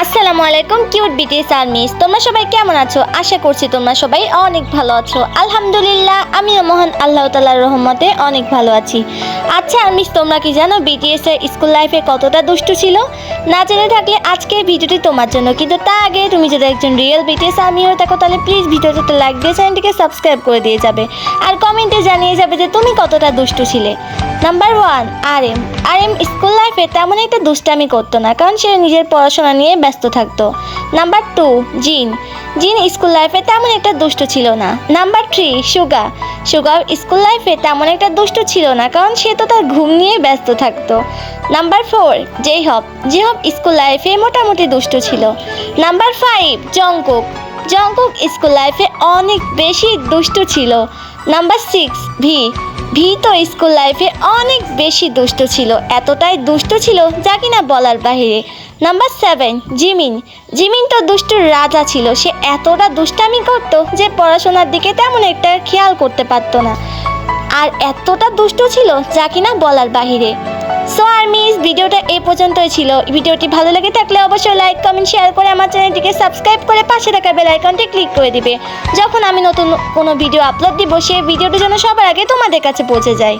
আসসালামু আলাইকুম কিউট বিটিস আর মিস, তোমরা সবাই কেমন আছো? আশা করছি তোমরা সবাই অনেক ভালো আছো। আলহামদুলিল্লাহ আমিও মহান আল্লাহ তাআলার রহমতে অনেক ভালো আছি। আচ্ছা আর মিস, তোমরা কি জানো বিটিএস এর স্কুল লাইফে কতটা দুষ্টু ছিল? না জেনে থাকলে আজকের ভিডিওটি তোমার জন্য। কিন্তু তার আগে তুমি যদি একজন রিয়েল বিটিএস আর্মি হয়ে থাকো তাহলে প্লিজ ভিডিওটাতে লাইক দিয়ে চ্যানেলটিকে সাবস্ক্রাইব করে দিয়ে যাবে আর কমেন্টে জানিয়ে যাবে যে তুমি কতটা দুষ্টু ছিলে। নাম্বার 1, আর এম স্কুল লাইফে তেমন একটা দুষ্টামি করতো না, কারণ সে নিজের পড়াশোনা নিয়ে ব্যস্ত থাকতো। নাম্বার 2, জিন স্কুল লাইফে তেমন একটা দুষ্ট ছিল না। নাম্বার 3, সুগা স্কুল লাইফে তেমন একটা দুষ্ট ছিল না, কারণ সে তো তার ঘুম নিয়ে ব্যস্ত থাকতো। নাম্বার 4, জেহব স্কুল লাইফে মোটামুটি দুষ্ট ছিল। নাম্বার 5, জংকুক স্কুল লাইফে অনেক বেশি দুষ্ট ছিল। নাম্বার 6, ভি তো স্কুল লাইফে অনেক বেশি দুষ্ট ছিল, এতটাই দুষ্ট ছিল যা কিনা বলার বাহিরে। নাম্বার 7, জিমিন তো দুষ্টুর রাজা ছিল। সে এতটা দুষ্টামি করতো যে পড়াশোনার দিকে তেমন একটা খেয়াল করতে পারতো না, আর এতটা দুষ্ট ছিল যা কিনা বলার বাহিরে। সো আর মিস, ভিডিওটা এই পর্যন্তই ছিল। ভিডিওটি ভালো লেগে থাকলে অবশ্যই লাইক কমেন্ট শেয়ার করে আমার চ্যানেলটিকে সাবস্ক্রাইব করে পাশে থাকা বেল আইকনটি ক্লিক করে দিবে। যখন আমি নতুন কোনো ভিডিও আপলোড দিব সেই ভিডিওটি যেন সবার আগে তোমাদের কাছে পৌঁছে যায়।